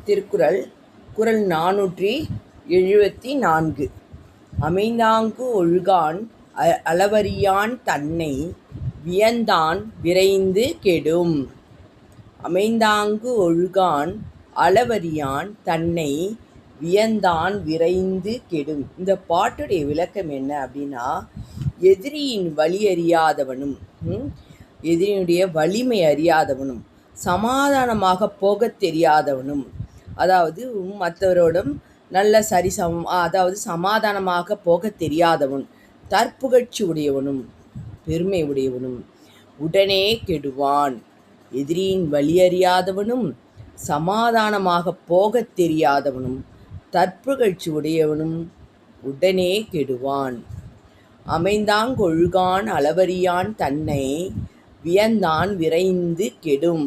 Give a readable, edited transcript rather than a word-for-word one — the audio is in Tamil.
திருக்குறள் குறள் 474. அமைந்தாங்கு ஒழுகான் அளவறியான் தன்னை வியந்தான் விரைந்து கெடும். அமைந்தாங்கு ஒழுகான் அளவறியான் தன்னை வியந்தான் விரைந்து கெடும். இந்த பாட்டுடைய விளக்கம் என்ன அப்படின்னா, எதிரியின் வழி அறியாதவனும் எதிரியினுடைய வலிமை அறியாதவனும் சமாதானமாக போகத் தெரியாதவனும், அதாவது மற்றவரோடும் நல்ல அதாவது சமாதானமாக போகத் தெரியாதவன், தற்புகழ்ச்சி உடையவனும் பெருமை உடையவனும் உடனே கெடுவான். எதிரியின் வழி அறியாதவனும் சமாதானமாக போகத் தெரியாதவனும் தற்புகழ்ச்சி உடையவனும் உடனே கெடுவான். அமைந்தாங்கொழுகான் அளவறியான் தன்னை வியந்தான் விரைந்து கெடும்.